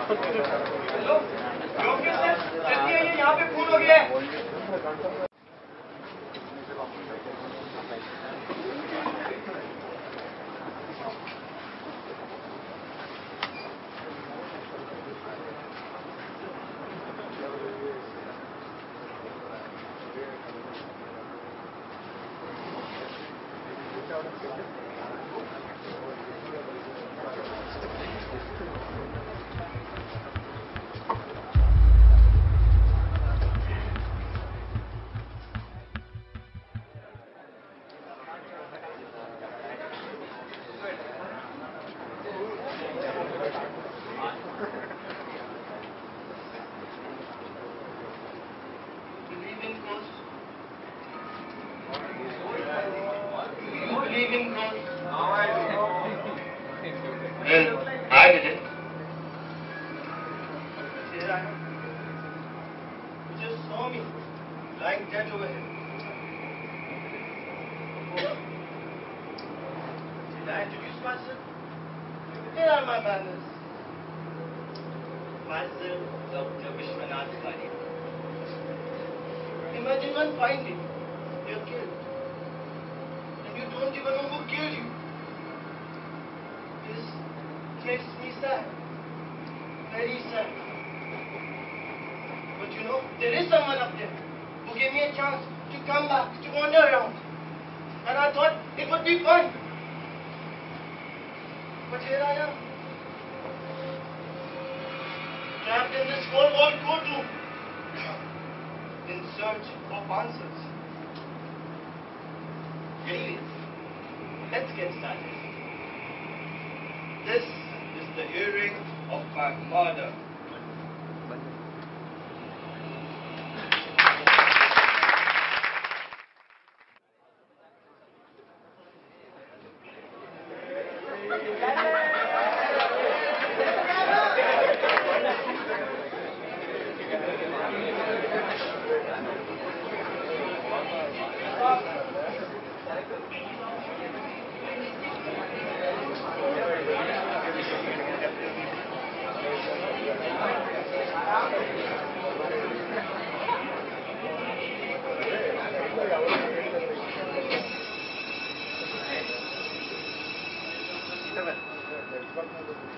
Hello, doctor sir, जल्दी आइए, यहाँ पे खून हो गया है। I didn't. You just saw me lying dead over here. Did I introduce myself? Here are my manners. Myself, Dr. Viswanath. Imagine one fine day, you're killed. And you don't even know who killed you. This makes me sad. Very sad. But you know, there is someone up there who gave me a chance to come back, to wander around. And I thought it would be fun. But here I am. Trapped in this four-wall courtroom. In search of answers. Anyways, let's get started. This is the hearing of my murder.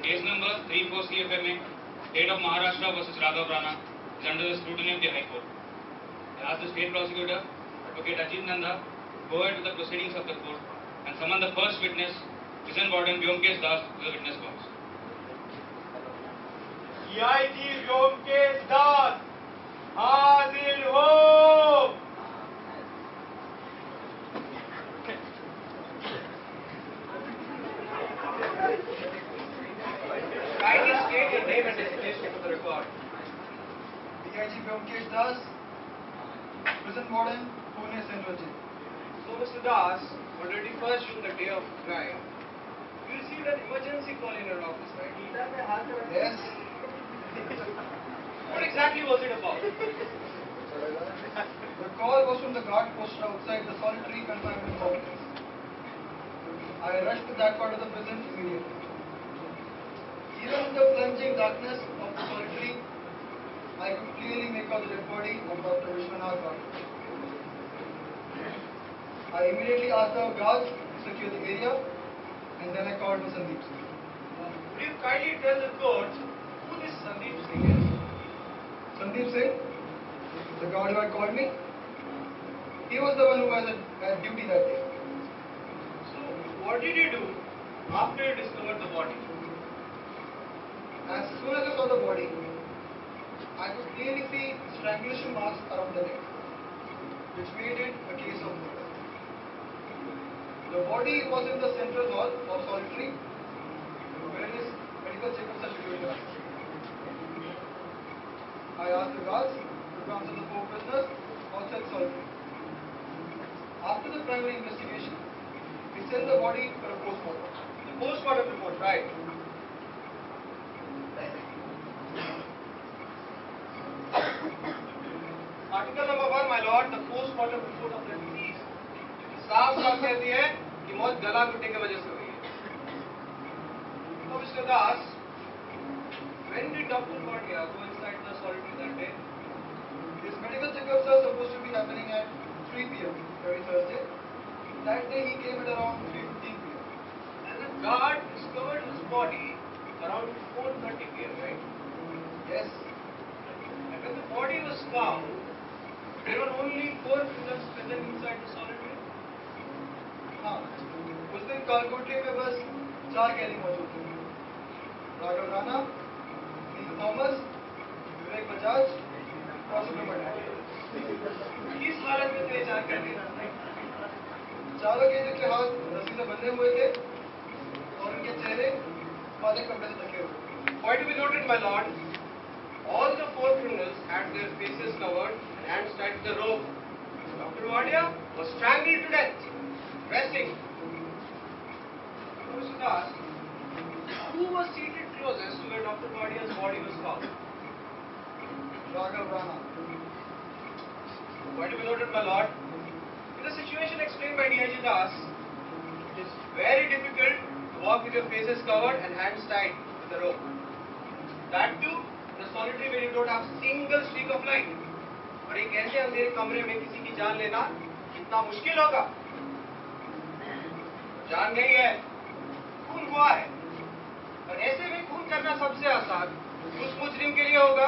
Case number 34 CFMA, State of Maharashtra versus Raghav Rana, is under the scrutiny of the High Court. I ask the State Prosecutor, Advocate Ajith Nanda, go ahead with the proceedings of the court and summon the first witness, Prison Warden Vyomkesh Das, to the witness box. IIT Vyomkesh Das, हाजिर हो। Kindly state your name and designation for the record. IIT Vyomkesh Das, Prison Warden, Pune Central Jail. So, Mr. Das, on 21st June, the day of the crime, you received an emergency call in your office, right? Yes. What exactly was it about? The call was from the guard posted outside the solitary confinement complex. I rushed to that part of the prison immediately. Even in the plunging darkness of the solitary, I could clearly make out the dead body of Dr. Viswanath. I immediately asked our guards to secure the area, and then I called for Sandeep Singh. Could you kindly tell the court who this Sandeep Singh is? Sandeep Singh, the guard who had called me, he was the one who was at duty that day. So, what did you do after you discovered the body? As soon as I saw the body, I could clearly see strangulation marks around the neck, which made it a case of murder. The body was in the central hall of solitary, where his medical checkups are scheduled. I asked the guards to transfer the 4 prisoners outside solitary. After the primary investigation, we sent the body for a post-mortem. The post-mortem report, right? Article number 1, my lord, the post-mortem report of the deceased. साफ साफ कहती है कि मौत गला घुटने की वजह से हुई है. So, Mr. Das, When did Dr. Wadia go inside the solitary that day? His medical checkups are supposed to be happening at 3 p.m. every Thursday. That day he came at around 3:15 p.m. And the guard discovered his body around 4:30 p.m., right? Yes. And when the body was found, there were only 4 prisoners present inside the solitary. हाँ, उस दिन कालकोठरी में बस 4 कैदी मौजूद थे. Raghav Rana, Nikhil Thomas, विवेक बजाज और सुब्रमण्यम. किस हालत में थे जानकारी? चारों कैदियों के हाथ रस्सी से बंधे हुए थे और उनके चेहरे पाले कपड़े से ढके हुए. Point to be noted, my lord. All the 4 criminals had their faces covered and hands tied to the rope. Dr. Wadia was strangled to death. Resting. Mr. Das, who was seated closest to where Dr. Wadia's body was found? Raghav Rana. Point to be noted, my lord. In the situation explained by DIG Das, it is very difficult to walk with your faces covered and hands tied to the rope. That too, in the solitary where you don't have single streak of light. और एक ऐसे अंधेरे कमरे में किसी की जान लेना कितना मुश्किल होगा. जान गई है, खून हुआ है, और ऐसे में खून करना सबसे आसान उस मुजरिम के लिए होगा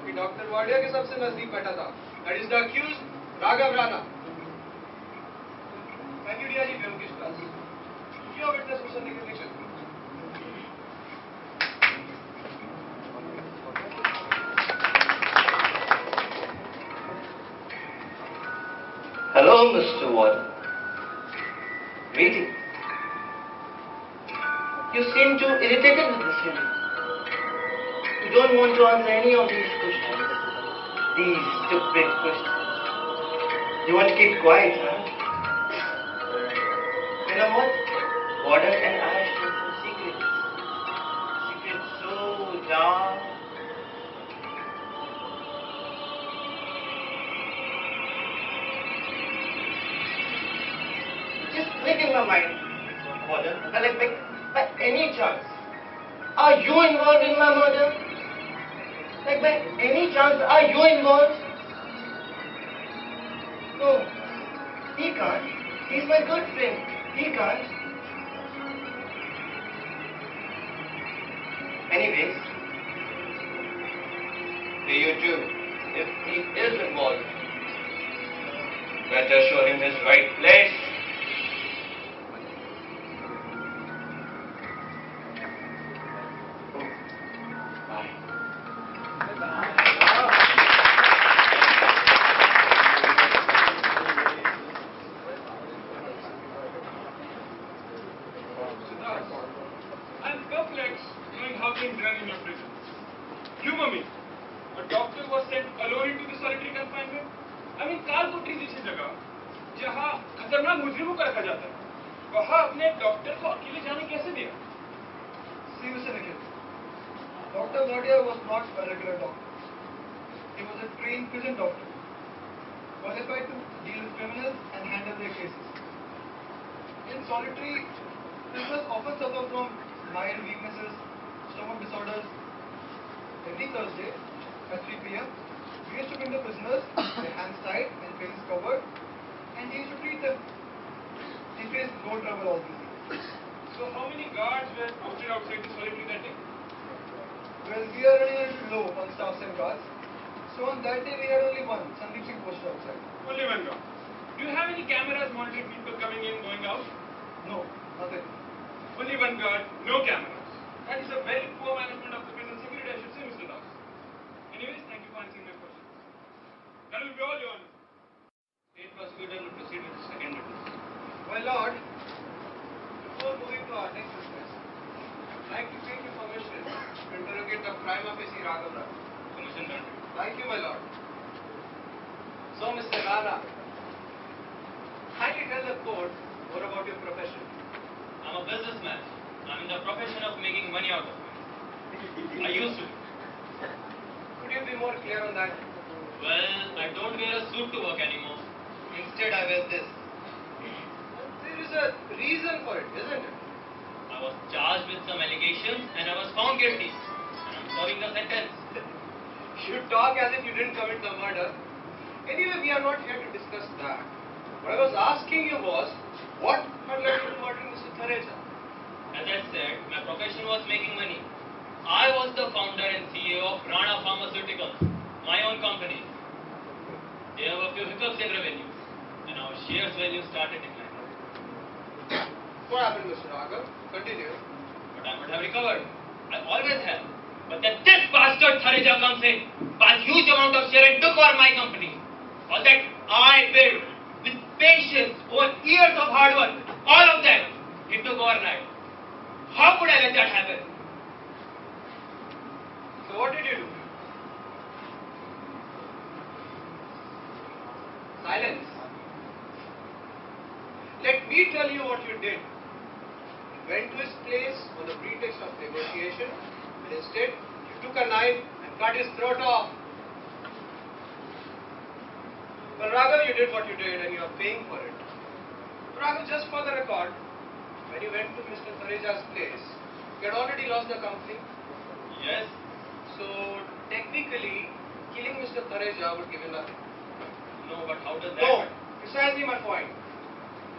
कि डॉक्टर वाडिया के सबसे नजदीक बैठा था. That is the accused Raghav Rana. Thank you, DIG Vyomkesh Das. Your witness, Mr. Nikhil. Hello, Mr. Wadia. Waiting. You seem too irritated with this hearing. You don't want to answer any of these questions. These stupid questions. You want to keep quiet, huh? You know what? Warden and I share some secrets. Secrets so dark. Just click in my mind, Warden. Like, by any chance, are you involved in my murder? Like, by any chance, are you involved? No, he can't. He's my good friend. He can't. Anyways, do you too, if he is involved, better show him his right place. Dr. Wadia was not a regular doctor. He was a trained prison doctor, qualified to deal with criminals and handle their cases. In solitary, prisoners often suffer from mild weaknesses, stomach disorders. Every Thursday at 3 p.m., we used to bring the prisoners, their hands tied and faces covered, and he used to treat them. He faced no trouble all these years. So how many guards were posted outside the solitary that day? Well, we are running a little low on staffs and guards. So on that day we had only one, Sandeep Singh posted outside. Only one guard. Do you have any cameras monitoring people coming in, going out? No, nothing. Only one guard, no cameras. That is a very poor management of the prison security, I should say, Mr. Das. Anyways, thank you for answering my questions. That will be all, Your Honor. State prosecutor will proceed with the second witness. My lord, before moving to our next witness, I'd like to take your permission to interrogate the prima facie Raghav Rao. Permission granted. Thank you, my lord. So, Mr. Rana, kindly tell the court more about your profession. I'm a businessman. I'm in the profession of making money out of it. I used to. Could you be more clear on that? Well, I don't wear a suit to work anymore. Instead, I wear this. There is a reason for it, isn't it? I was charged with some allegations and I was found guilty. And I'm sorry serving the sentence. You talk as if you didn't commit the murder. Anyway, we are not here to discuss that. What I was asking you was, what had led you to murdering Mr. Thareja? As I said, my profession was making money. I was the founder and CEO of Rana Pharmaceuticals, my own company. There were a few hiccups in revenue, and our shares value started declining. What happened, Mr. Raghav? Continue. But I would have recovered. I always have. But then this bastard Thareja comes in, buys huge amount of share and took over my company. All that I built with patience over years of hard work, all of that, he took overnight. How could I let that happen? So what did you do? Silence. Let me tell you what you did. You went to his place on the pretext of negotiation, and instead you took a knife and cut his throat off. Well, Raghav, you did what you did and you are paying for it. Raghav, just for the record, when you went to Mr. Thareja's place, you had already lost the company. Yes. So, technically, killing Mr. Thareja would give you nothing. No, but how does that No, happen? precisely my point.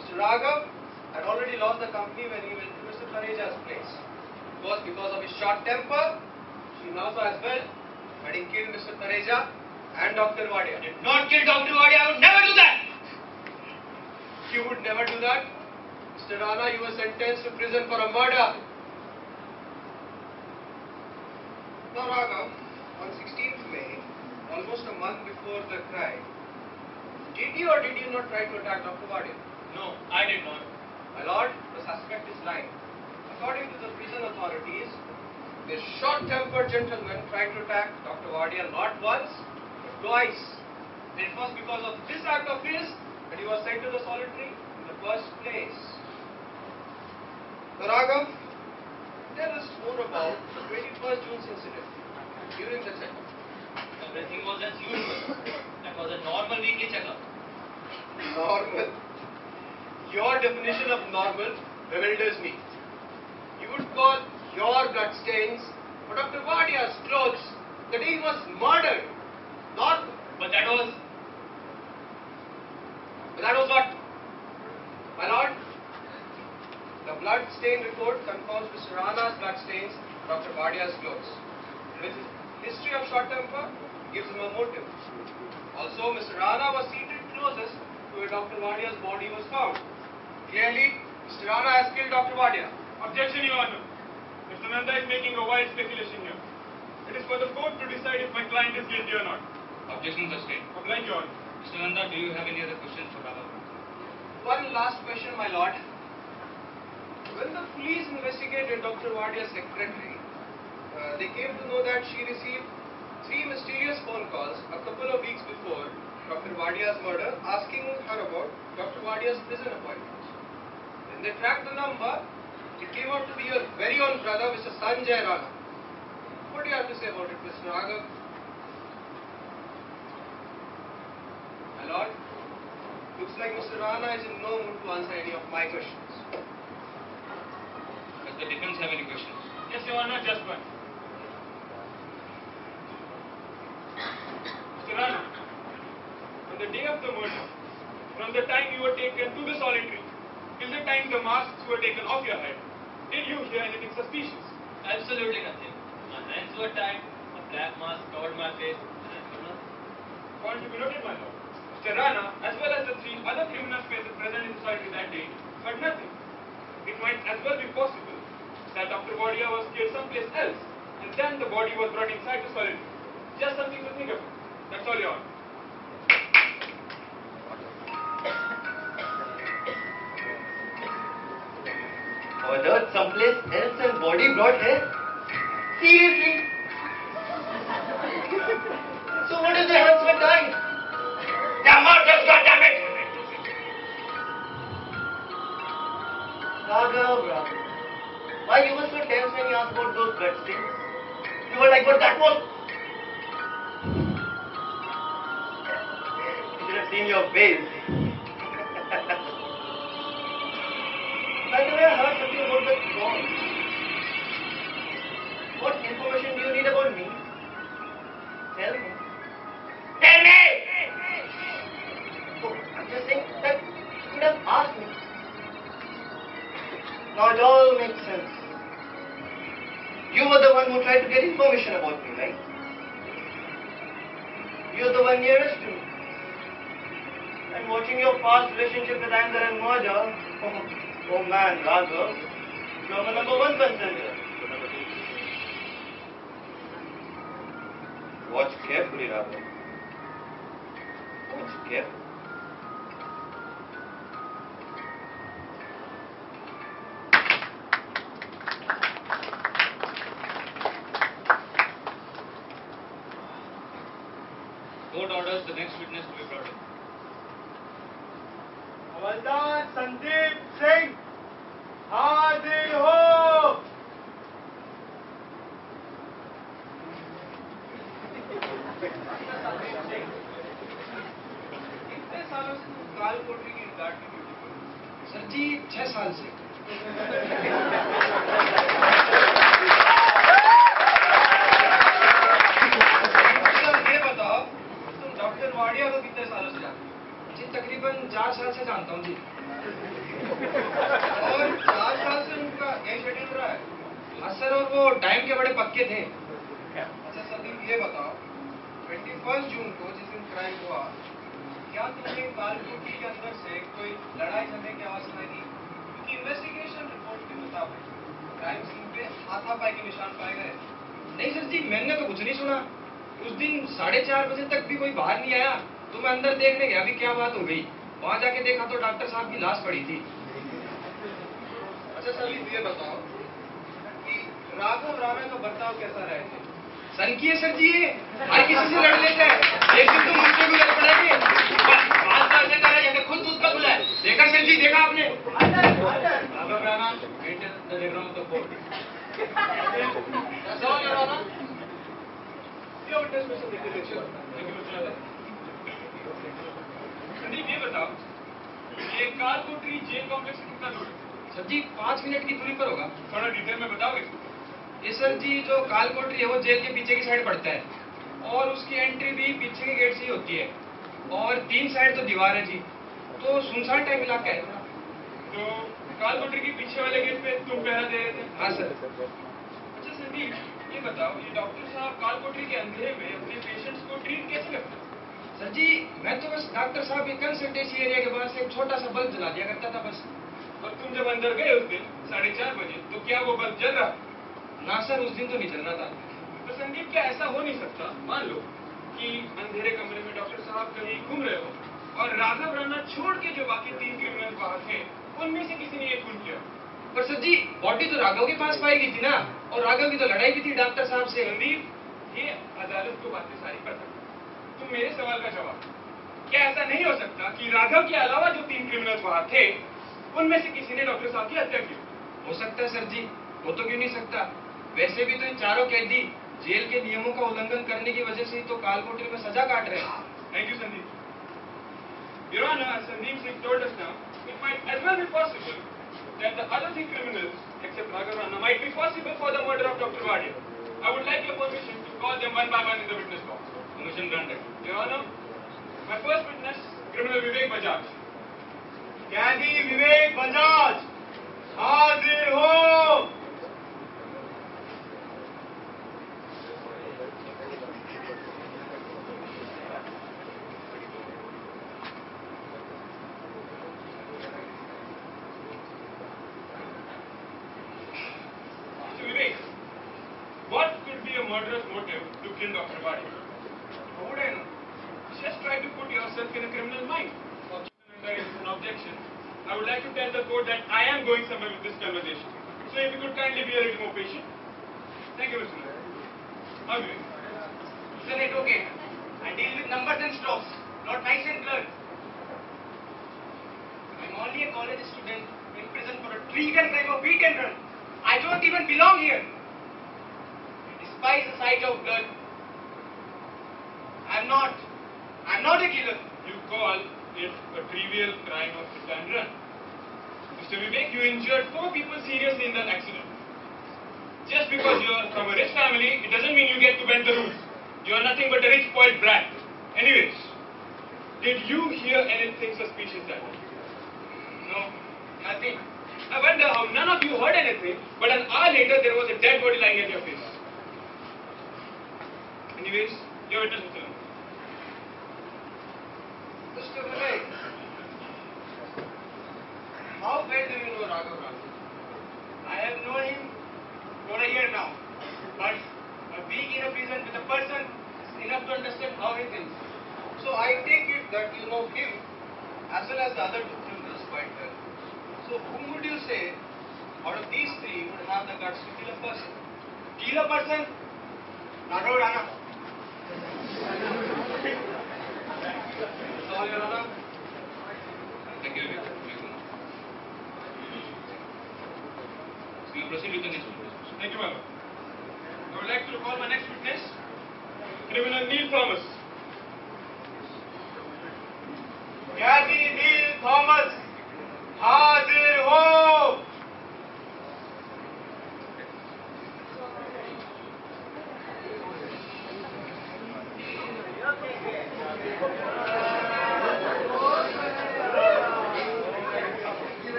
Mr. Raghav had already lost the company when he went to Mr. Thareja's place. It was because of his short temper, Srinivasu as well, but he killed Mr. Thareja and Dr. Wadia. I did not kill Dr. Wadia. I would never do that. You would never do that? Mr. Rana, you were sentenced to prison for a murder. Now, Raghav, on 16th May, almost a month before the crime, did you or did you not try to attack Dr. Wadia? No, I did not. My lord, the suspect is lying. According to the prison authorities, this short-tempered gentleman tried to attack Dr. Wadia not once, but twice. And it was because of this act of his that he was sent to the solitary in the first place. So, Raghav, tell us more about the 21st June incident during the checkup. Everything was as usual. That was a normal weekly checkup. Normal. Your definition of normal bewilders me. You would call your blood stains or Dr. Wadia's clothes the day he was murdered normal. But that was... But that was what? My lord, the blood stain report confirms Mr. Rana's blood stains on Dr. Wadia's clothes. With his history of short temper, gives him a motive. Also, Mr. Rana was seated closest to where Dr. Wadia's body was found. Clearly, Mr. Rana has killed Dr. Wadia. Objection, Your Honor. Mr. Nanda is making a wild speculation here. It is for the court to decide if my client is guilty or not. Objection sustained. Oblige, Your Honor. Mr. Nanda, do you have any other questions for Raghav? One last question, my lord. When the police investigated Dr. Wadia's secretary, they came to know that she received 3 mysterious phone calls a couple of weeks before Dr. Wadia's murder, asking her about Dr. Wadia's prison appointment. When they tracked the number, it came out to be your very own brother, Mr. Sanjay Rana. What do you have to say about it, Mr. Raghav? My lord, looks like Mr. Rana is in no mood to answer any of my questions. Does the defense have any questions? Yes, Your Honor, just one. Mr. Rana, on the day of the murder, from the time you were taken to the solitary till the time the masks were taken off your head, did you hear anything suspicious? Absolutely nothing. My hands were tied, a black mask covered my face, and I could not. Point to be noted, my lord. Mr. Rana, as well as the 3 other criminals present in the solitary that day, heard nothing. It might as well be possible that Dr. Wadia was killed someplace else, and then the body was brought inside the solitary. Just something to think about. That's all, Your Honor. Ordered someplace else and body brought here? Seriously? So what if the huntsman died? The murders, goddammit! Raghav. Why you were so tense when you asked about those blood stains? You were like, but that was... You should have seen your face. By the way, I heard something about the call. What information do you need about me? You were the one who tried to get information about me, right? You're the one nearest to me. And watching your past relationship with anger and murder, oh man, Raghav, you're my number one concern here. Watch carefully, Raghav. Watch carefully. Court orders the next witness to be brought in. हवलदार संदीप सिंह हाजिर हो। कितने सालों से तुम काल कोठरी की guard की ड्यूटी कर रहे हो? सर जी 6 साल से। ये बताओ तुम डॉक्टर वाडिया को कितने सालों से जानते हो? जी तकरीबन 4 साल से जानता हूँ जी। और 4 साल से उनका यही शेड्यूल रहा है? हाँ सर, और वो टाइम के बड़े पक्के थे। अच्छा संदीप ये बताओ 21 जून को जिस दिन क्राइम हुआ, क्या तुमने कालकोठी के अंदर से कोई लड़ाई झगड़े की आवाज सुनाई दी? क्योंकि इन्वेस्टिगेशन रिपोर्ट के मुताबिक क्राइम सीन पे हाथापाई के निशान पाए गए। नहीं सर जी, मैंने तो कुछ नहीं सुना। उस दिन 4:30 बजे तक भी कोई बाहर नहीं आया, तो मैं अंदर देखने गया अभी क्या बात हो गई। वहां जाके देखा तो डॉक्टर साहब की लाश पड़ी थी। अच्छा संदीप ये बताओ कि राघव राणा का बर्ताव कैसा रहे थे? सन की है सर जी, हर किसी से लड़ लेता है। एक दिन तो मुझसे भी लड़ पड़ेगी। बात तो ऐसे कर रहा है जैसे खुद दूध का खुला है। देखा सर जी, देखा आपने? Raghav Rana maintain the diagram of the court. कैसा हो राणा? ये विटनेस में से देखिए लेक्चर। संदीप ये बताओ ये कालकोठरी जेल कॉम्प्लेक्स से कितना दूर है? सर जी 5 मिनट की दूरी पर होगा। थोड़ा डिटेल में बताओगे? ये सर जी जो कालकोठरी है वो जेल के पीछे की साइड पड़ता है और उसकी एंट्री भी पीछे के गेट से ही होती है और 3 साइड तो दीवार है जी, तो सुनसान टाइप इलाका है। तो कालकोठरी के पीछे वाले गेट पे तुम पहरा दे रहे थे? हाँ सर। अच्छा संदीप ये बताओ ये डॉक्टर साहब कालकोठरी के अंधेरे में अपने पेशेंट्स को ट्रीट कैसे करते हैं? सर जी मैं तो बस डॉक्टर साहब के कंसल्टेंसी एरिया के पास एक छोटा सा बल्ब जला दिया करता था बस। और तुम जब अंदर गए उस दिन 4:30 बजे तो क्या वो बल्ब जल रहा? ना सर उस दिन तो नहीं चल रहा था। तो संदीप क्या ऐसा हो नहीं सकता, मान लो कि अंधेरे कमरे में डॉक्टर साहब कहीं घूम रहे हो और राघव राणा छोड़ के जो बाकी 3 क्रिमिनल बाहर थे उनमें से किसी ने ये खून किया? पर सर जी बॉडी तो राघव के पास पाई गई थी ना, और राघव की तो लड़ाई भी थी डॉक्टर साहब से। संदीप ये अदालत को बातें सारी पता। तुम मेरे सवाल का जवाब, क्या ऐसा नहीं हो सकता कि राघव के अलावा जो 3 क्रिमिनल्स वहां थे उनमें से किसी ने डॉक्टर साहब की हत्या की? हो सकता है सर जी, वो तो क्यों नहीं सकता। वैसे भी तो इन चारों कैदी जेल के नियमों का उल्लंघन करने की वजह से ही तो कालकोठरी में सजा काट रहे हैं। Thank you Sandeep. Your Honor, as Sandeep Singh told us now, it might as well be possible that the other 3 criminals, except Raghav Rana, might be possible for the murder of Dr. Wadia. I would like your permission to call them one by one in the witness box. Permission granted. Your Honor, my first witness, criminal Vivek Bajaj. कैदी विवेक बजाज हाजिर हो। What could be a murderous motive to kill Dr. Wadia? How would I know? Just try to put yourself in a criminal mind. There is an objection. I would like to tell the court that I am going somewhere with this conversation. So if you could kindly be a little more patient. Thank you, Mr. Nanda. Okay. Isn't it okay? I deal with numbers and strokes, not nice and blurred. I'm only a college student in prison for a treason crime of beat and run. I don't even belong here. I despise the sight of blood. I'm not a killer. You call it a trivial crime of hit and run. Mr. Vivek, you injured 4 people seriously in that accident. Just because you are from a rich family, it doesn't mean you get to bend the rules. You are nothing but a rich, spoiled brat. Anyways, did you hear anything suspicious that day? No, nothing. I wonder how none of you heard anything, but an hour later there was a dead body lying at your face. Anyways, your witness, Mr. Nanda. Mr. Vivek, how well do you know Raghav? I have known him for a year now, but being in a prison with a person is enough to understand how he thinks. So I take it that you know him as well as the other two criminals quite well. So whom would you say out of these three would have the guts to kill a person? Kill a person? Raghav Rana. So, Your Honor, Thank you, Vivek. So you proceed with the next witness. Thank you, my lord. I would like to call my next witness, criminal Neil Thomas. Keerti Neil Thomas, हाजिर हो.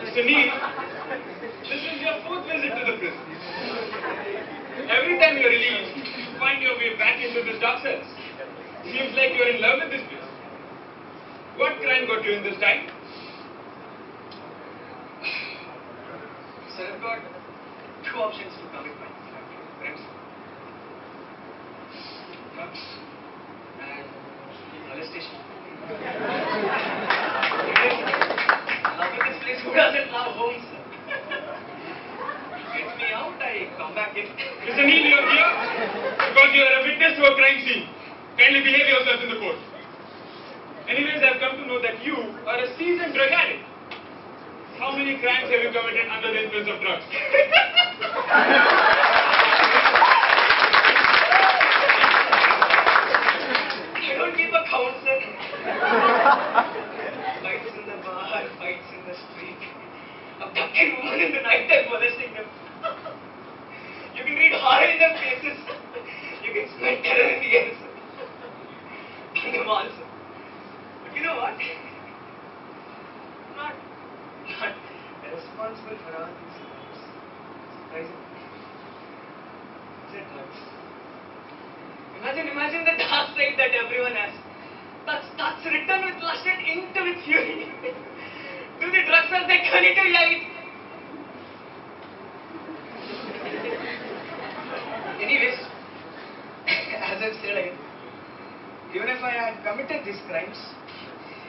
Mr. Neil, this is your fourth visit to the prison. Every time you're released, you find your way back into this dark cells. Seems like you're in love with this place. What crime got you in this time? sir, I've got two options to commit my crimes. Drugs and molestation. Love with this place, who doesn't love home, sir? Gets me out, I come back in. Mr. Neil, you're here because you are a witness to a crime scene. Kindly behave yourself in the court. Anyways, I've come to know that you are a seasoned drug addict. How many crimes have you committed under the influence of drugs? I don't keep a count, sir. Fights in the bar, fights in the street. Abducting women in the night time, molesting them. You can read horror in their faces. You can smell terror in the air, sir. In the mall, sir. But you know what? I'm not responsible for all these crimes. Surprising. It's a drugs. Imagine the dark side that everyone has. That's written with lust and inked with fury. Do the drugs as they turn into reality. Anyways, as I've said again, even if I had committed these crimes,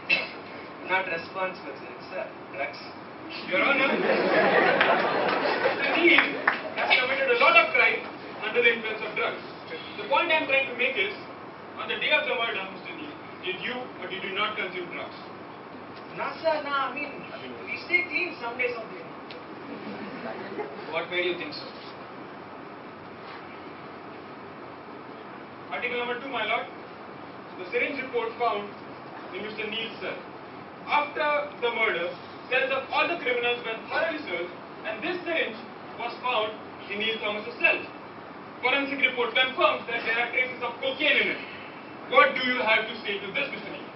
I'm not responsible, sir. It's drugs. Your Honor, Mr. Neil has committed a lot of crime under the influence of drugs. The point I'm trying to make is, on the day of the murder, Mr. Neil, did you or did you not consume drugs? Nah, sir, nah. I mean, we stay clean some days of the day. What made you think so? Article number 2, my lord. The syringe report found in Mr. Neil's cell. After the murder, cells of all the criminals were thoroughly searched, and this syringe was found in Neil Thomas's cell. Forensic report confirms that there are traces of cocaine in it. What do you have to say to this, Mr. Neil?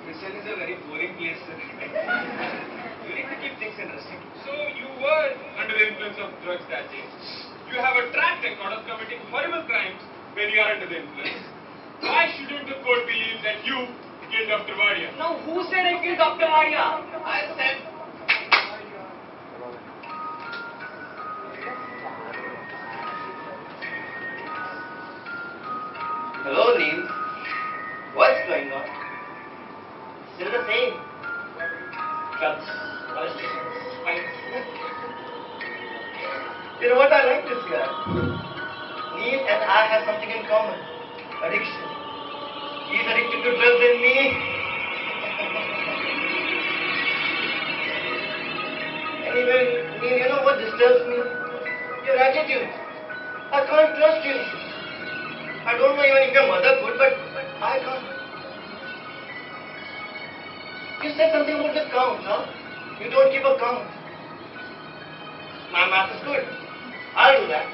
Prison is a very boring place, sir. You need to keep things interesting. So you were under the influence of drugs that day. You have a track record of committing horrible crimes when you are under the influence. Why shouldn't the court believe that you killed Dr. Wadia? Now, who said I killed Dr. Wadia? I said... Hello, Neil. What's going on? Still the same. Drugs, molestations, fights. You know what? I like this guy. Neil and I have something in common. Addiction. He's addicted to drugs and me. Anyway, Neil, you know what disturbs me? Your attitude. I can't trust you. I don't know even if your mother could, but I can't. You said something about the count, huh? You don't keep a count. My math is good. I'll do that.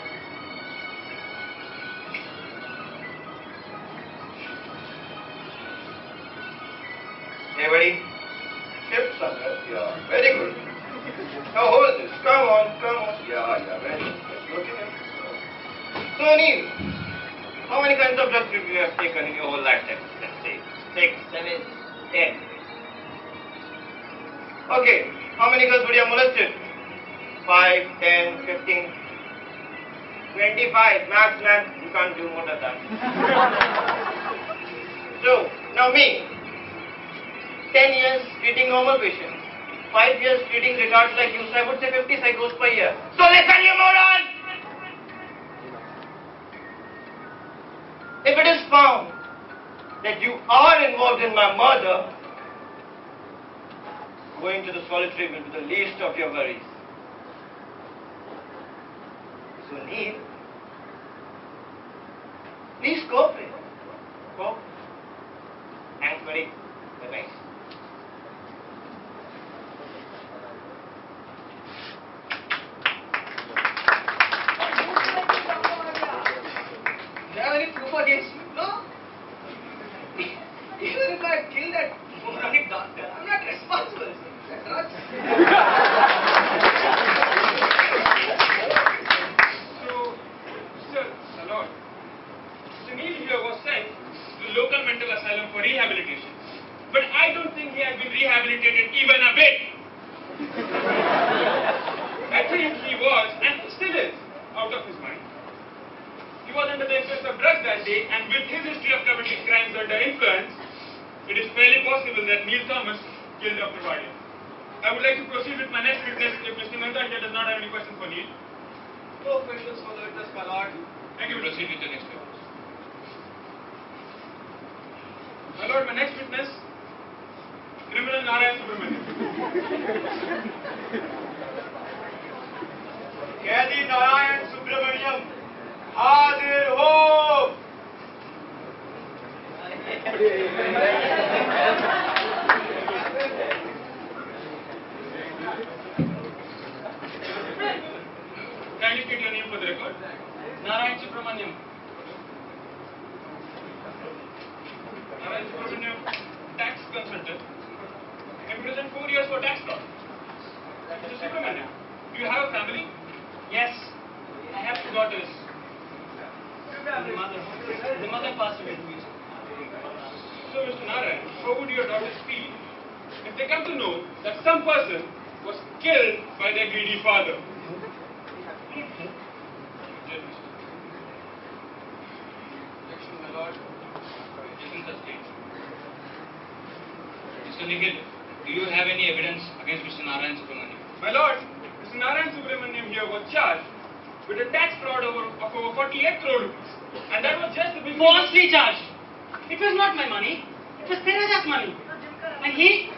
Hey, buddy. Shift somewhere. Yeah, very good. Now hold this. Come on, come on. Yeah, very good. Just look at it. Soni, how many kinds of drugs have you have taken in your whole lifetime? Let's say 6, 7, 10. Okay, how many girls would you have molested? 5, 10, 15, 25. Max, you can't do more than that. So, now me, 10 years treating normal patients, 5 years treating retards like you, so I would say 50 psychos per year. So listen, you moron! If it is found that you are involved in my murder, go into the solitary will be the least of your worries. So Neil, please cooperate. Cooperate. Thanks, buddy. Bye-bye. Do you have any proof against me? No? Even if I kill that moronic doctor, I'm not responsible. That's So, sir, Lord, Mr. Neil here was sent to local mental asylum for rehabilitation. But I don't think he has been rehabilitated even a bit. I think he was, and still is, out of his mind. He was under the influence of drugs that day, and with his history of committing crimes under influence, it is fairly possible that Neil Thomas killed Dr. Wadia. I would like to proceed with my next witness if Mr. Nanda here does not have any questions for Neil. no questions for the witness, my lord. Thank you. Proceed with the next witness. My lord, my next witness, criminal Narayan Subramaniam. Keerti Narayan Subramaniam, Hadir ho! Kindly state your name for the record. Narayan Subramaniam. Narayan Subramaniam, tax consultant, imprisoned 4 years for tax fraud. Mr. Subramaniam, do you have a family? Yes, I have 2 daughters. The mother passed away 2 years ago. So, Mr. Narayan, how would your daughters feel if they come to know that some person was killed by their greedy father? Objection, my lord. Objection sustained. Mr. Nikhil, do you have any evidence against Mr. Narayan Subramaniam? My lord, Mr. Narayan Subramaniam here was charged with a tax fraud of over 48 crore rupees. And that was just the beginning. Falsely charged. It was not my money. It was Teresa's money. And he...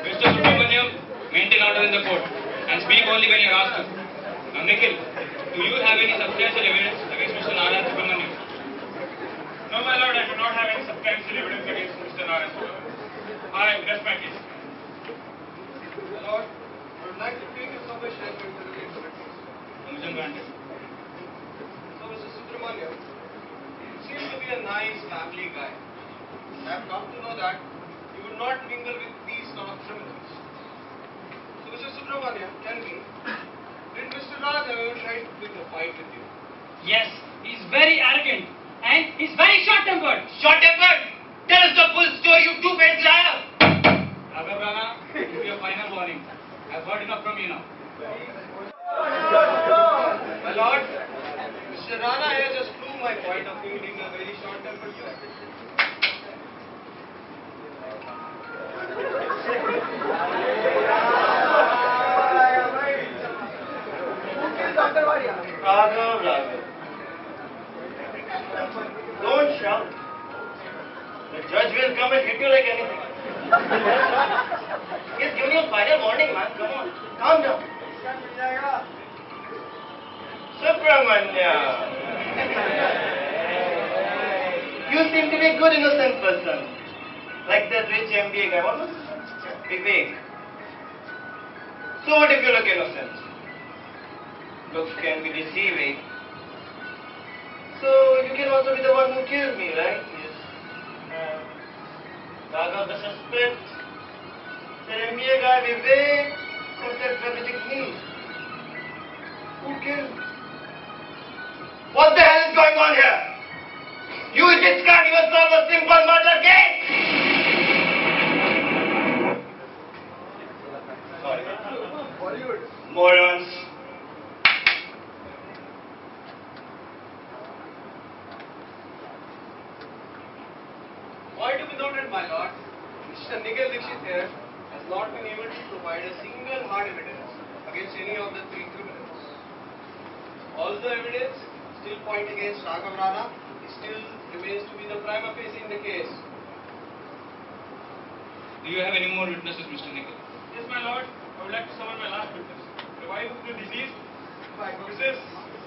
Mr. Subramaniam, maintain order in the court and speak only when you are asked to. Now, Nikhil, do you have any substantial evidence against Mr. Narayan Subramaniam? No, my lord, I do not have any substantial evidence against Mr. Narayan Subramaniam. I rest my case. My lord, I would like to take your submission to interrogate the witness. Permission granted. So, Mr. Subramaniam, seems to be a nice family guy. I have come to know that you would not mingle with these sort of criminals. So, Mr. Subramaniam, tell me, did Mr. Raghav ever try to pick a fight with you? Yes, he's very arrogant and he's very short-tempered. Short-tempered? Tell us the full story, you two-faced liar! Raghav, Rana, this is your final warning. I've heard enough from you now. My lord, Mr. Rana here just proved my point of view being a very short-tempered guy. Raghav. Don't shout. The judge will come and hit you like anything. He's giving you a final warning, man. Come on. Calm down. Subramaniam. You seem to be a good innocent person. Like that rich MBA guy. What was his name? Vivek. So what if you look innocent? Looks can be deceiving. So you can also be the one who killed me, right? Yes. Raghav the suspect. The MBA guy Vivek. Or that dramatic me. Who killed me? What the hell is going on here? You idiots can't even solve a simple murder case! Sorry. Morons. Point to be noted, my lord, Mr. Nikhil Dixit here has not been able to provide a single hard evidence against any of the three criminals. All the evidence still point against Raghav Rana. He still remains to be the prima facie in the case. Do you have any more witnesses, Mr. Nikhil? Yes, my lord. I would like to summon my last witness. The wife of the deceased, Mrs.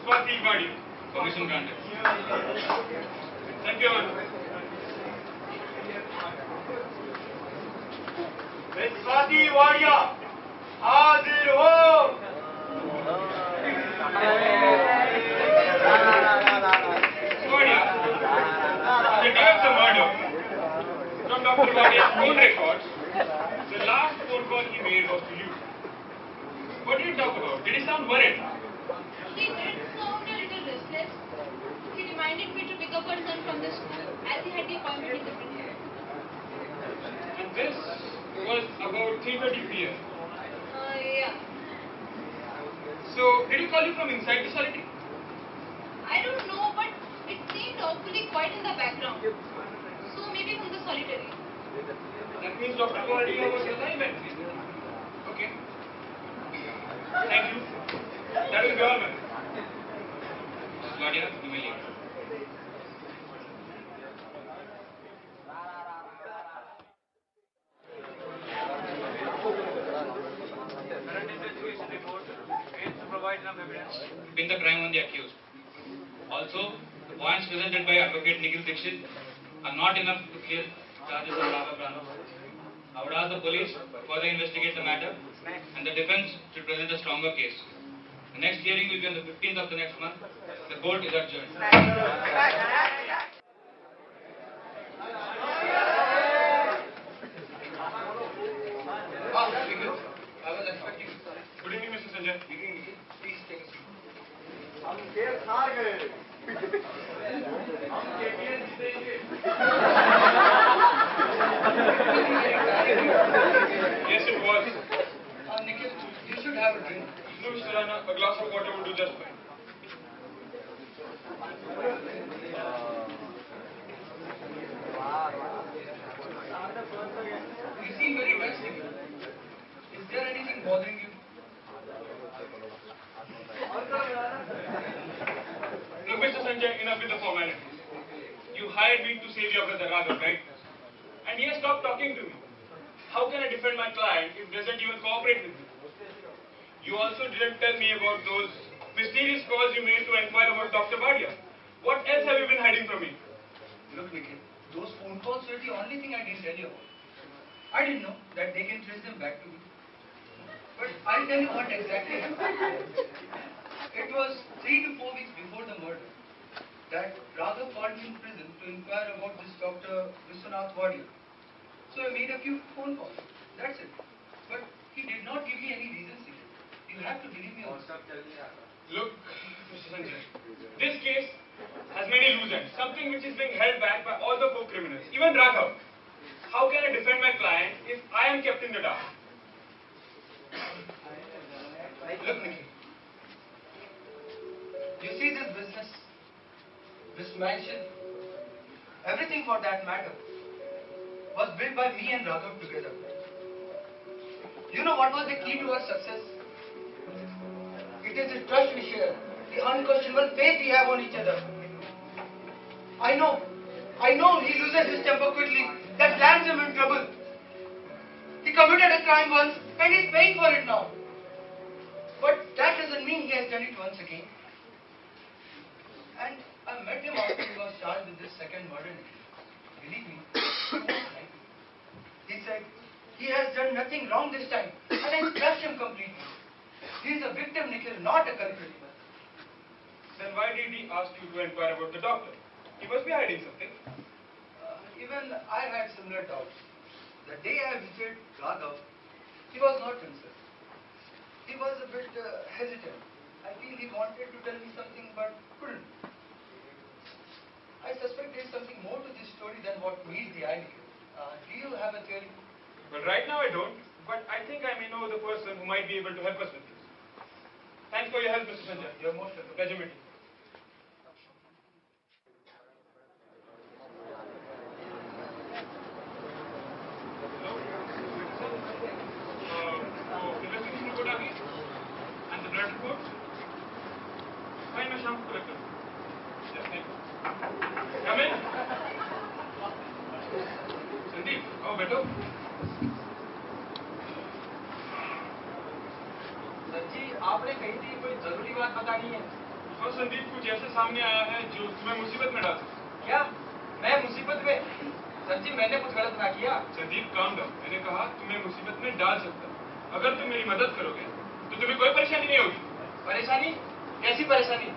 Wadia. Permission granted. Thank you, Your Honor. Miss Wadia, हाजिर हो. Wadia, on the day of the murder, from Dr. Wadia's own records, the last phone call he made was to you. What did he talk about? Did he sound worried? He did sound a little restless. He reminded me to pick up her son from the school as he had the appointment in the morning. And this was about 3:30 p.m. Yeah. So, did he call you from inside the solitary? I don't know, but it seemed awfully quiet in the background. So maybe from the solitary. That means Dr. Wadia was alive at least. Okay. Thank you. That will be all, man. Wadia, you may leave. Pin the crime on the accused. Also, the points presented by Advocate Nikhil Dixit are not enough to clear charges of Raghav Rana. I would ask the police to further investigate the matter and the defense should present a stronger case. The next hearing will be on the 15th of the next month. The court is adjourned. I was expecting you. Good evening, Mr. Sanjay. Please take a seat. Yes, it was. Nikhil, you should have a drink. No, Mr. Rana, a glass of water would do just fine. You seem very tense, Nikhil. Is there anything bothering you? Look, Mr. Sanjay, enough with the formalities. You hired me to save your brother Raghav, right? And he has stopped talking to me. How can I defend my client if he doesn't even cooperate with me? You also didn't tell me about those mysterious calls you made to inquire about Dr. Wadia. What else have you been hiding from me? Look, Nikhil, those phone calls were the only thing I didn't tell you about. I didn't know that they can trace them back to me. But I'll tell you what exactly happened. It was 3 to 4 weeks before the murder that Raghav called me in prison to inquire about this Dr. Viswanath Wadia. So I made a few phone calls. That's it. But he did not give me any reasons. You have to believe me also. Look, Mr. Sanjay, this case has many loose ends, something which is being held back by all the 4 criminals, even Raghav. How can I defend my client if I am kept in the dark? Look, Nikhil. You see this business, this mansion, everything for that matter, was built by me and Raghav together. You know what was the key to our success? It is the trust we share, the unquestionable faith we have on each other. I know he loses his temper quickly. That lands him in trouble. He committed a crime once and he's paying for it now. But that doesn't mean he has done it once again. And I met him after he was charged with this second murder. Believe me, he said he has done nothing wrong this time and I trust him completely. He is a victim, Nikhil, not a culprit. Then why did he ask you to inquire about the doctor? He must be hiding something. Even I had similar doubts. The day I visited Raghav, he was not himself. He was a bit hesitant. I feel he wanted to tell me something but couldn't. I suspect there is something more to this story than what meets the eye. Do you have a theory? Well, right now I don't, but I think I may know the person who might be able to help us with this. Thanks for your help, Mr. Sanjay. You're most welcome. Pleasure meeting. Investigation report आ गई? And the blood report? Fine, मैं शाम को collect करूँगा. Yes, thank you. Come in. Sandeep, आओ बैठो. Sir जी, आपने कही थी कोई जरूरी बात बतानी है. और संदीप कुछ ऐसे सामने आया है जो तुम्हें मुसीबत में डाल सकता है. क्या? मैं मुसीबत में? सर जी, मैंने कुछ गलत ना किया. Sandeep calm down. मैंने कहा तुम्हें मुसीबत में डाल सकता है. अगर तुम मेरी मदद करोगे तो तुम्हें कोई परेशानी नहीं होगी. परेशानी? कैसी परेशानी?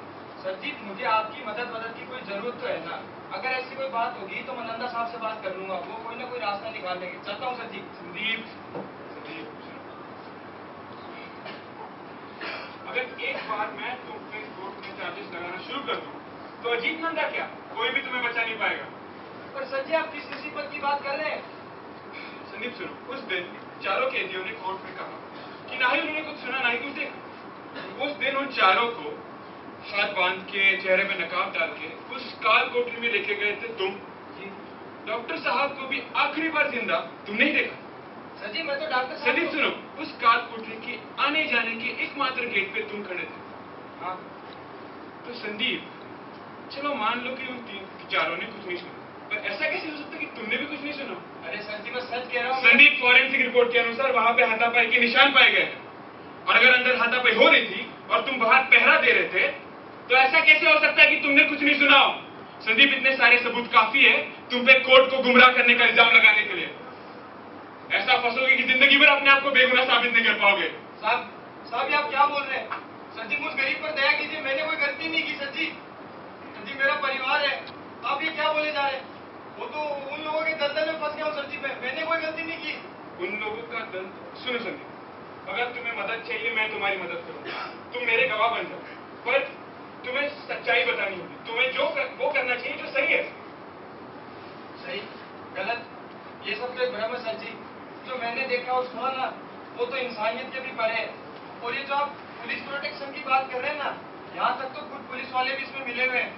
सर जी, मुझे आपकी मदद की कोई जरूरत तो है ना. अगर ऐसी कोई बात होगी तो मैं नंदा साहब से बात कर लूंगा. वो कोई ना कोई रास्ता निकाल देंगे. चलता हूँ सर जी. संदीप, अगर एक बार मैं तुम पे कोर्ट में चार्जेस लगाना शुरू कर दूं तो अजीत नंदा क्या, कोई भी तुम्हें बचा नहीं पाएगा. पर सर जी, आप किस मुसीबत की बात कर रहे हैं? संदीप सुनो, उस दिन चारों कैदियों ने कोर्ट में कहा कि ना ही उन्होंने कुछ सुना ना ही कुछ देखा. उस दिन उन चारों को हाथ बांध के चेहरे पे नकाब डाल के उस काल कोठरी में लेके गए थे तुम. डॉक्टर साहब को भी आखिरी बार जिंदा तुमने ही देखा. सर जी, मैं तो डॉक्टर साहब. संदीप सुनो, उस काल कोठरी के आने जाने के एकमात्र गेट पे तुम खड़े थे. हाँ. तो संदीप, चलो मान लो कि उन चारों ने कुछ नहीं सुना, पर ऐसा कैसे हो सकता है कि तुमने भी कुछ नहीं सुना? अरे सर जी, मैं सच कह रहा हूँ. संदीप, फॉरेंसिक रिपोर्ट के अनुसार वहां पे हाथापाई के निशान पाए गए हैं. और अगर अंदर हाथापाई हो रही थी और तुम बाहर पहरा दे रहे थे तो ऐसा कैसे हो सकता है कि तुमने कुछ नहीं सुना हो? संदीप, इतने सारे सबूत काफी है तुम पे कोर्ट को गुमराह करने का इल्जाम लगाने के लिए. ऐसा फंसोगे कि जिंदगी भर अपने आप को बेगुनाह साबित नहीं कर पाओगे. साहब ये आप क्या बोल रहे हैं? सर जी, मुझ गरीब पर दया कीजिए. मैंने कोई गलती नहीं की सर जी. सर जी, मेरा परिवार है. आप ये क्या बोले जा रहे हैं? वो तो उन लोगों के दलदल में फंस गया हूँ सर जी. मैंने कोई गलती नहीं की. उन लोगों का दल. सुनो संदीप, अगर तुम्हें मदद चाहिए मैं तुम्हारी मदद करूंगा. तुम मेरे गवाह बन जाओ, पर तुम्हें सच्चाई बतानी होगी. तुम्हें वो करना चाहिए जो सही है. सही गलत ये सब तो एक भ्रम है सर जी. जो मैंने देखा और सुना ना, वो तो इंसानियत के भी परे है. और ये जो आप पुलिस प्रोटेक्शन की बात कर रहे हैं ना, यहाँ तक तो खुद पुलिस वाले भी इसमें मिले हुए हैं.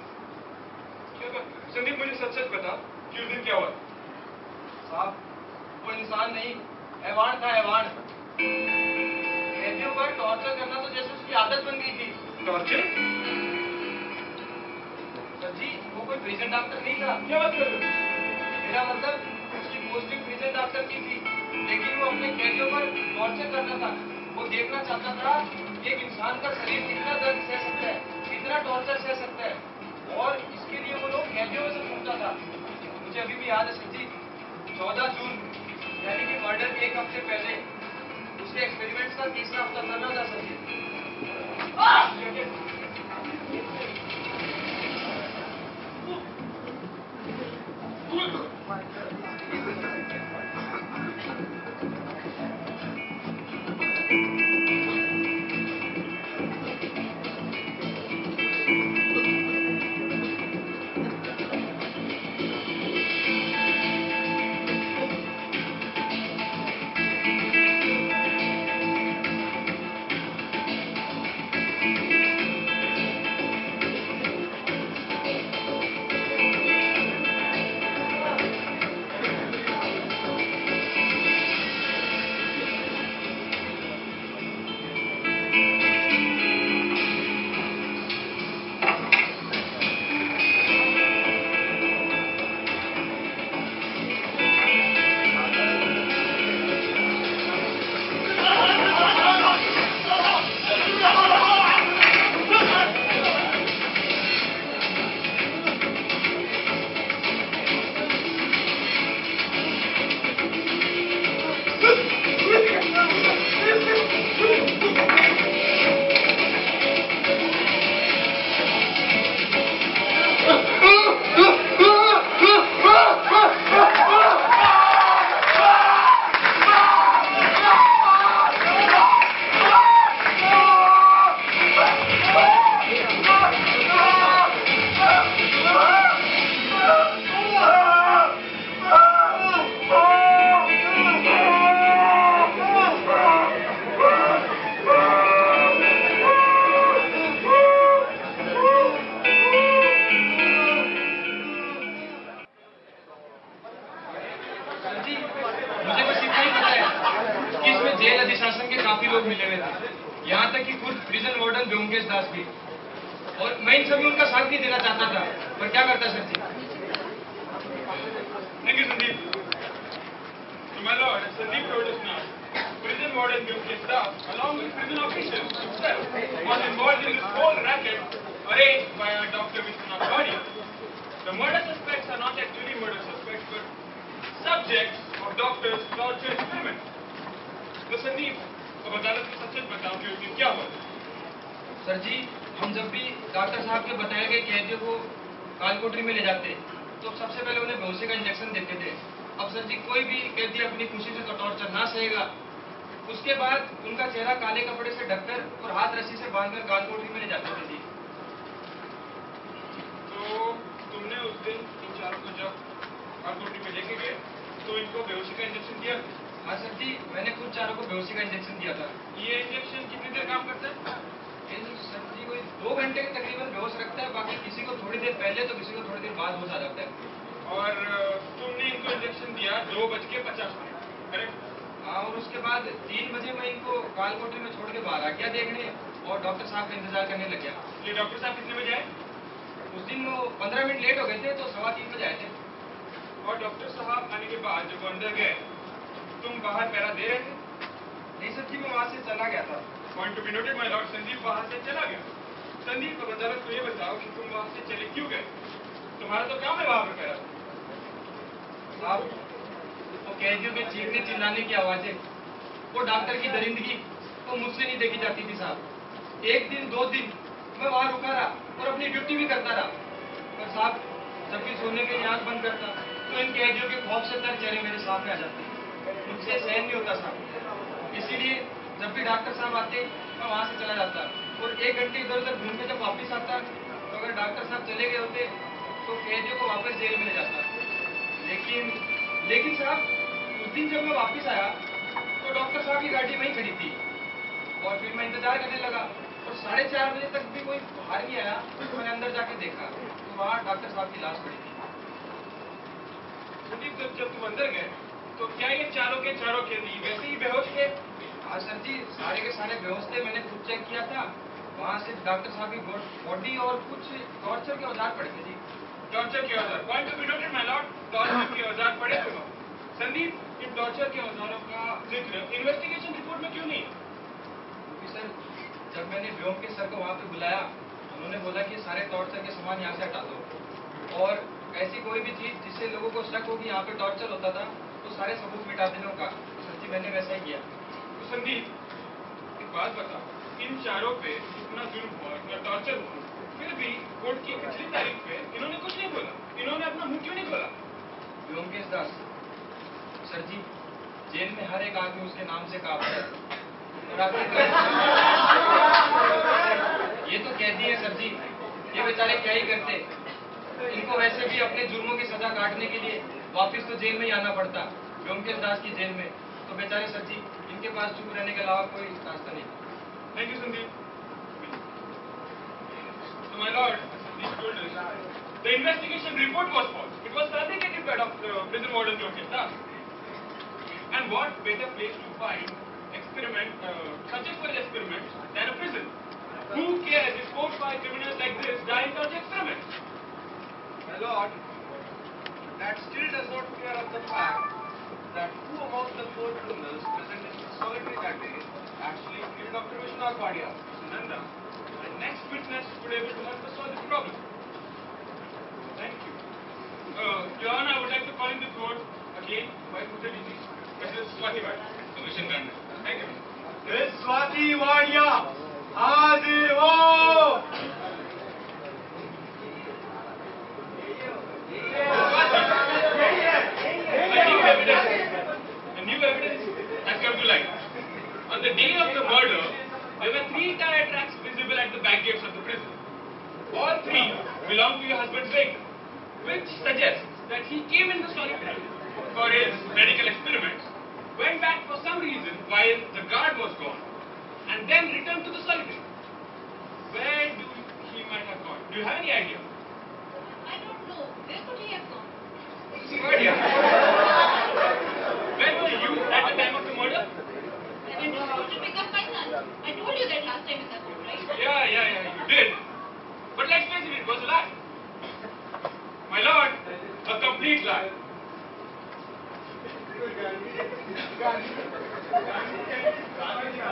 क्या बात? संदीप, मुझे सच सच बता कि उस दिन क्या हुआ? साहब, वो इंसान नहीं, हैवान था. हैवान. कैदियों पर टॉर्चर करना तो जैसे उसकी आदत बन गई थी. टॉर्चर? सर जी, वो कोई प्रिजन डॉक्टर नहीं था. क्या बात कर रहे हो? मेरा मतलब उसकी पोस्टिंग प्रिजन डॉक्टर की थी, लेकिन वो अपने कैदियों पर टॉर्चर करता था. वो देखना चाहता था कि एक इंसान का शरीर कितना दर्द सह सकता है, कितना टॉर्चर सह सकता है, और इसके लिए वो लोग कैदियों से पूछता था. मुझे अभी भी याद है सर जी, 14 जून यानी कि मर्डर के एक हफ्ते पहले उसके एक्सपेरिमेंट्स का तीसरा हफ्ता चल रहा था सर जी. मुझे बस इतना ही पता है कि इसमें जेल अधिशासन के काफी लोग मिले हुए थे, यहाँ तक कि खुद प्रिजन वार्डन व्योमकेश दास भी। और मैं इन सभी उनका साथ नहीं देना चाहता था, पर क्या करता sir ji. Thank you, Sandeep. So, my lord, as Sandeep told us now, prison warden Vivek staff, along with prison officials himself, was involved in this whole racket arranged by our Dr. Viswanath Wadia. The murder suspects are not actually murder suspects, but subjects of doctors' torture experiments. तो संदीप, अब अदालत को सच बताओ कि उस दिन क्या हुआ? सर जी, हम जब भी डॉक्टर साहब के बताए गए कैदियों को कालकोठरी में ले जाते तो सबसे पहले उन्हें बेहोशी का इंजेक्शन देते थे। अब सर जी, कोई भी कैदी अपनी खुशी से तो टॉर्चर ना सहेगा। उसके बाद उनका चेहरा काले कपड़े से ढककर और हाथ रस्सी से बांधकर कालकोठरी में ले जाते थे जी। तो तुमने उस दिन इन चारों को जब कालकोठरी में लेके गए तो इनको बेहोशी का इंजेक्शन दिया? हाँ सर जी, मैंने खुद चारों को बेहोशी का इंजेक्शन दिया था। ये इंजेक्शन कितनी देर काम करता है? सर जी, कोई 2 घंटे के तकरीबन बेहोश रखता है, बाकी किसी को थोड़ी देर पहले तो किसी को थोड़ी देर बाद होश आ जाता है। और तुमने इनको इंजेक्शन दिया 2:50 करेक्ट? हाँ, और उसके बाद 3 बजे मैं इनको कालकोठरी में छोड़ के बाहर आ गया देखने और डॉक्टर साहब का इंतजार करने लग गया। ये डॉक्टर साहब कितने बजे आए? उस दिन वो 15 मिनट लेट हो गए थे, तो 3:15 बजे आए थे। और डॉक्टर साहब आने के बाद जब वो अंदर गए तुम बाहर पहरा दे रहे थे? नहीं सर जी, मैं वहां से चला गया था। Point to be noted my Lord, Sandeep वहां से चला गया। संदीप, अब अदालत को ये बताओ कि तुम वहां से चले क्यों गए? तुम्हारा तो काम है वहां पर पहरा। साहब, वो कैदियों के चीखने चिल्लाने की आवाजें, वो डॉक्टर की दरिंदगी वो मुझसे नहीं देखी जाती थी साहब। 1 दिन 2 दिन मैं वहां रुका रहा और अपनी ड्यूटी भी करता रहा, पर साहब जब भी सोने के लिए आंख बंद करता तो इन कैदियों के खौफ से तर चेहरे मेरे सामने आ जाते। मुझसे सहन नहीं होता साहब, इसीलिए जब भी डॉक्टर साहब आते मैं वहां से चला जाता और 1 घंटे इधर उधर घूम के जब वापस आता तो अगर डॉक्टर साहब चले गए होते तो कैदियों को वापस जेल में ले जाता। लेकिन साहब, उस दिन जब मैं वापस आया तो डॉक्टर साहब की गाड़ी वहीं खड़ी थी और फिर मैं इंतजार करने लगा और 4:30 बजे तक भी कोई बाहर नहीं आया। तो मैंने अंदर जाके देखा तो वहाँ डॉक्टर साहब की लाश पड़ी थी। संदीप, जब तुम अंदर गए तो क्या ये चारों के चारों कैदी वैसे ही बेहोश थे? हाँ सर जी, सारे के सारे बेहोश थे। मैंने खुद चेक किया था, वहाँ से डॉक्टर साहब की बॉडी और कुछ टॉर्चर के औजार पड़े थे जी। टॉर्चर के औजार? Point to be noted my Lord, torture के औजार पड़े थे वहाँ। संदीप, इन टॉर्चर के औजारों का जिक्र इन्वेस्टिगेशन रिपोर्ट में क्यों नहीं? क्योंकि सर, जब मैंने व्योम के सर को वहाँ पे बुलाया, उन्होंने बोला कि सारे टॉर्चर के सामान यहाँ से हटा दो और ऐसी कोई भी चीज जिससे लोगों को शक हो कि यहाँ पे टॉर्चर होता था तो सारे सबूत मिटा देने का। तो सर जी, मैंने वैसा ही किया। तो संदीप, एक बात बताओ, इन चारों पे इतना जुर्म हुआ, इतना टॉर्चर हुआ, फिर भी कोर्ट की पिछली तारीख पे इन्होंने कुछ नहीं बोला, इन्होंने अपना मुंह क्यों नहीं खोला? व्योमकेश दास सर जी, जेल में हर एक आदमी उसके नाम से काफी है और ये तो कैदी है सर जी, ये बेचारे क्या ही करते। इनको वैसे भी अपने जुर्मों की सजा काटने के लिए वापस तो जेल में ही आना पड़ता, व्योमकेश दास की जेल में। तो बेचारे सर जी, इनके पास चुप रहने के अलावा कोई रास्ता नहीं। Thank you Sandeep. So my lord, Sandeep told us the investigation report was false. It was fabricated by prison warden Vivek Dass. And what better place to find subjects for experiments than a prison? Who cares if 4-5 criminals like this die in such experiments? My lord, that still does not clear up the fact that who among the 4 criminals present in solitary that day actually killed Dr. Viswanath Wadia? Nanda, the next witness would be able to help us solve this problem. Thank you. Your Honor, I would like to call in the court again by Gupta DG, Mrs. Swati Wadia. Commission करना। Thank you. Swati Wadia, हाजिर हो। A new evidence has come to light. On the day of the murder, there were 3 tire tracks visible at the back gates of the prison. All 3 belong to your husband's vehicle, which suggests that he came in the solitary for his medical experiments, went back for some reason while the guard was gone, and then returned to the solitary. Where do he might have gone? Do you have any idea? I don't know. Where could he have gone? Wadia,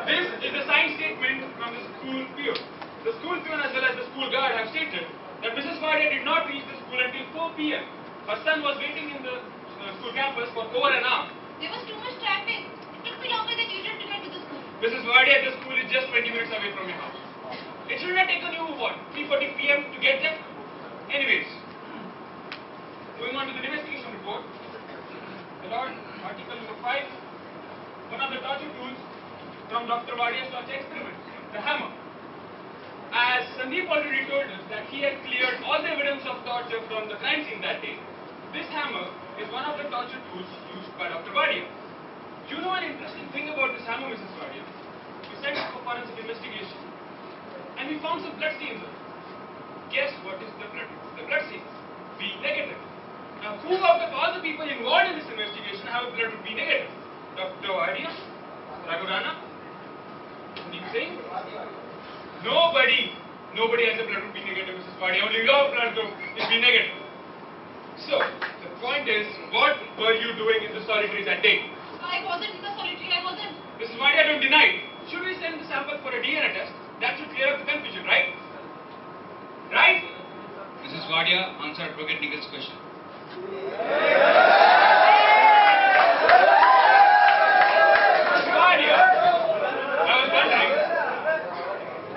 This is a signed statement from the school peon. The school peon as well as the school guard have stated that Mrs. Wadia did not reach the school until 4 p.m. Her son was waiting in the school campus for over an hour. There was too much traffic. It took me longer than usual to get to the school. Mrs. Wadia, the school is just 20 minutes away from your house. It should not take you, what, 3:40 p.m. to get there? Anyways, going on to the investigation report, article number 5, one of the torture tools from Dr. Wadia's torture experiment, the hammer. As Sandeep already told us that he had cleared all the evidence of torture from the crime scene that day, this hammer is one of the torture tools used by Dr. Wadia. You know an interesting thing about this hammer, Mrs. Wadia? We sent it for forensic investigation and we found some blood stains on it. Guess what is the blood? The blood stains B negative. Now, who out of all the people involved in this investigation have a blood group B negative? Dr. Wadia? Rana? Sandeep Singh? Nobody has a blood group B negative, Mrs. Wadia. Only your blood group is B negative. So, the point is, what were you doing in the solitary that day? I wasn't in the solitary, I wasn't. Mrs. Wadia, don't deny it. Should we send the sample for a DNA test? That should clear up the confusion, right? Right? Mrs. Wadia answered Advocate Nikhil's question. Mrs. Wadia, I was wondering,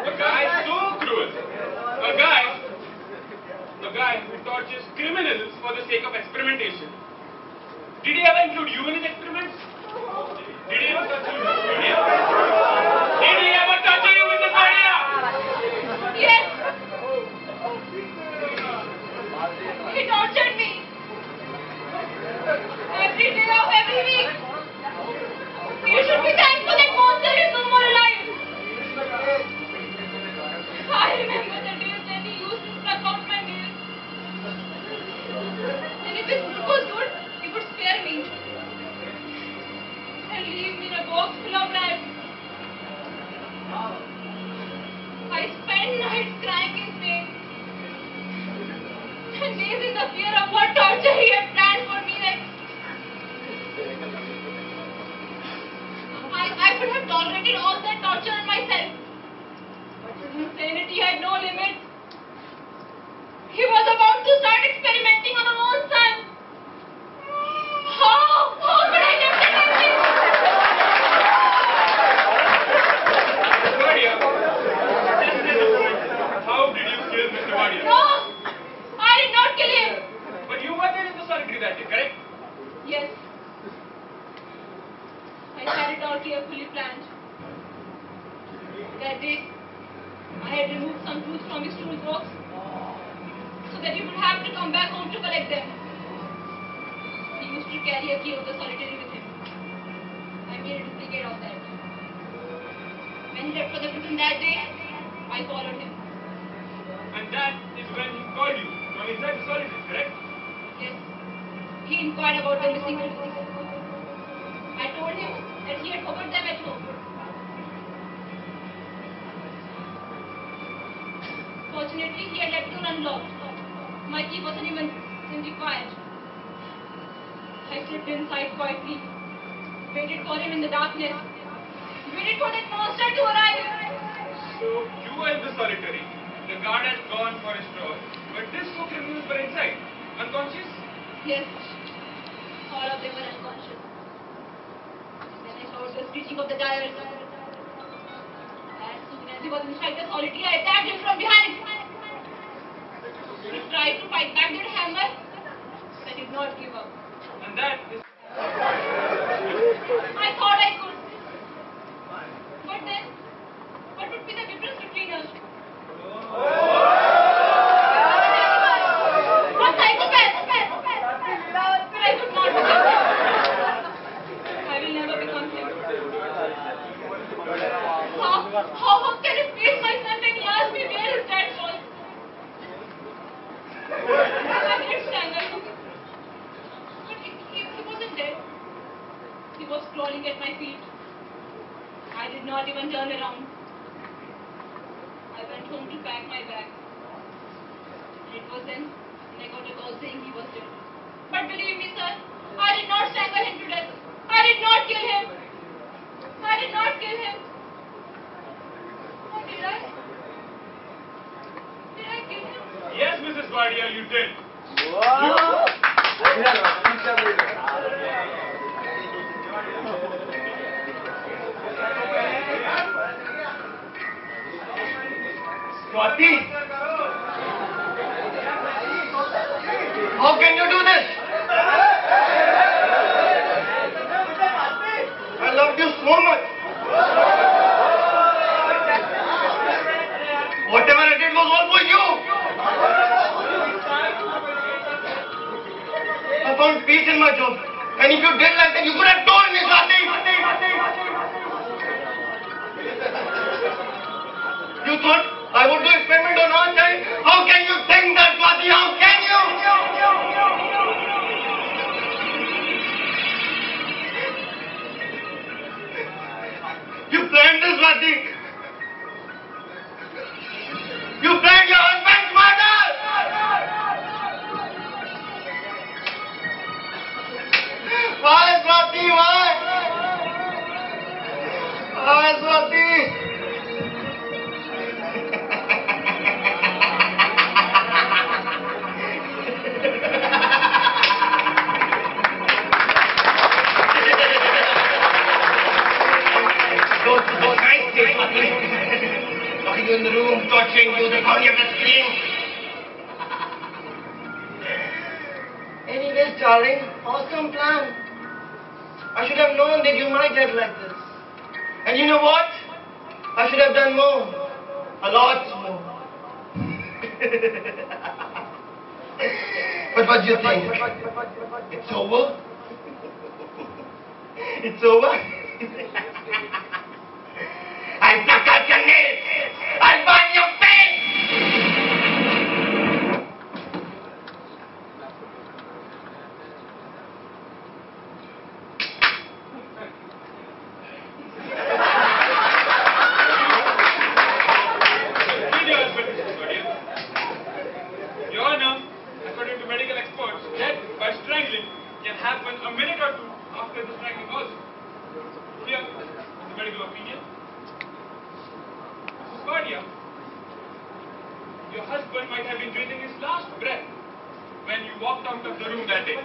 a guy so cruel, a guy who tortures criminals for the sake of experimentation, did he ever include you in his experiments? Did he ever torture you? Did he ever torture you, Mrs. Wadia? Yes. He tortured me. Every day of every week. You should be thankful that monster is no more alive. I remember the days when he used to pluck out my nails. And if his food was good, he would spare me. And leave me in a box full of rats. I spent nights crying in pain. And days in the fear of what torture he had planned for me next. I could have tolerated all that torture on myself. But his insanity had no limits. He was about to start experimenting on our own son. How could I let him do this? Wadia, just say the point. How did you kill Mr. Wadia? No, I did not kill him. But you were there in the solitary that day, correct? Yes. I had it all carefully planned. That day, I had removed some tools from his toolbox so that he would have to come back home to collect them. He used to carry a key of the solitary with him. I made a duplicate of that. When he left for the prison that day, I followed him. And that is when he called you from inside the solitary, correct? Yes. He inquired about the missing tools. I told him that he had forgot them at home. Fortunately, he had left the door unlocked. My key wasn't even in the fire. I slipped inside quietly, waited for him in the darkness, waited for that monster to arrive. So you were in the solitary. The guard had gone for his drawer, but these two criminals were inside. Unconscious? Yes, all of them were unconscious. Then I heard the screeching of the dial. As soon as he was inside the solitary, I attacked him from behind. He tried to fight back that hammer, but did not give up. And that is... I thought I could. But then, what would be the difference between us? A psychopath! But I could not become him. I will never become him. How can I face my son when he asked me where his dad was? I didn't strangle him. But he wasn't dead. He was crawling at my feet. I did not even turn around. I went home to pack my bag. It was then when I got a call saying he was dead. But believe me, sir, I did not strangle him to death. I did dead. Swati! How can you do this? I loved you so much. Whatever I did was all for you. I found peace in my job. And if you didn't like that, you could have told me, Swati. You thought I would do experiment on our child? How can you think that, Swati? How can you? You planned this, Swati. You planned your husband's murder. Why, Swati? Why? Why, Swati? Those nice things, locking you in the room, torturing you, the body of the screen. Anyways, darling, awesome plan. I should have known that you might get like this. And you know what? I should have done more. A lot more. But what do you think? It's over? It's over? I'll pluck out your nails! I'll burn your face! Your Honor, according to medical experts, death by strangling can happen a minute or two after the strangling also. Here is the medical opinion. Wadia, your husband might have been breathing his last breath when you walked out of the room that day.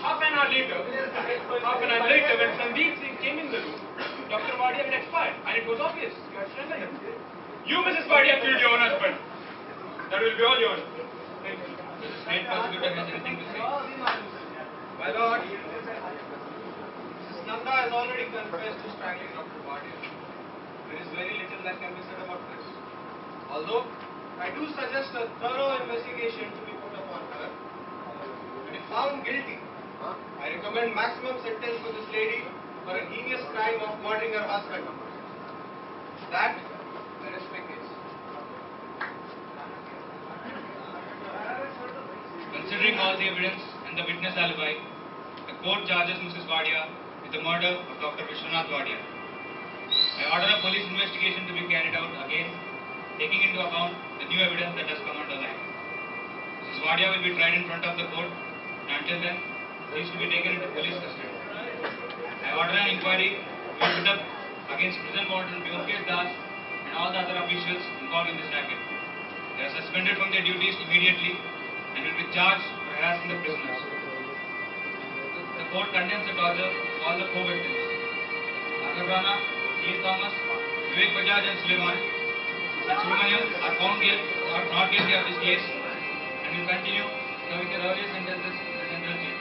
Half an hour later, when Sandeep Singh came in the room, Dr. Wadia had expired, and it was obvious you had strangled him. You, Mrs. Wadia, killed your own husband. That will be all yours. Thank you. State prosecutor has anything to say? My lord, Mrs. Nanda has already confessed to strangling Dr. Wadia. There is very little that can be said about this. Although, I do suggest a thorough investigation to be put upon her. And if found guilty, I recommend maximum sentence for this lady for a heinous crime of murdering her husband. That is my case. Considering all the evidence and the witness alibi, the court charges Mrs. Wadia with the murder of Dr. Viswanath Wadia. I order a police investigation to be carried out again, taking into account the new evidence that has come under light. Mrs. Wadia will be tried in front of the court, and until then, she is to be taken into police custody. I order an inquiry to be put up against prison warden Vivek and all the other officials involved in this racket. They are suspended from their duties immediately and will be charged for harassing the prisoners. The court condemns the torture of all the four victims. Rana, Thomas, Vivek, Bajaj and Subramaniam are found not guilty of this case and will continue serving their earlier sentences in central jail.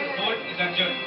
The court is adjourned.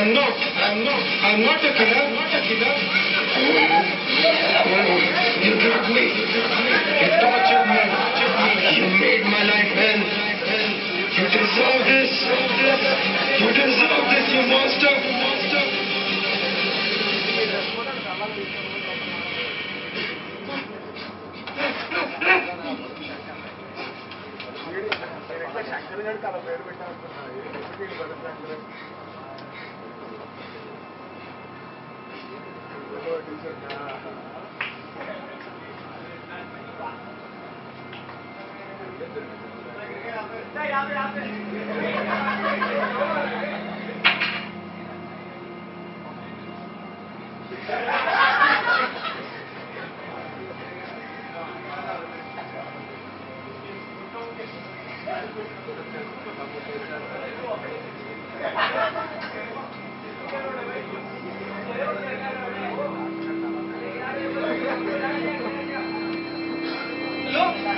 I'm not a killer. You drugged me. You tortured me. You made my life hell. You deserve this. You deserve this, you monster.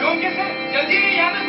लोग कैसे जल्दी यहाँ पे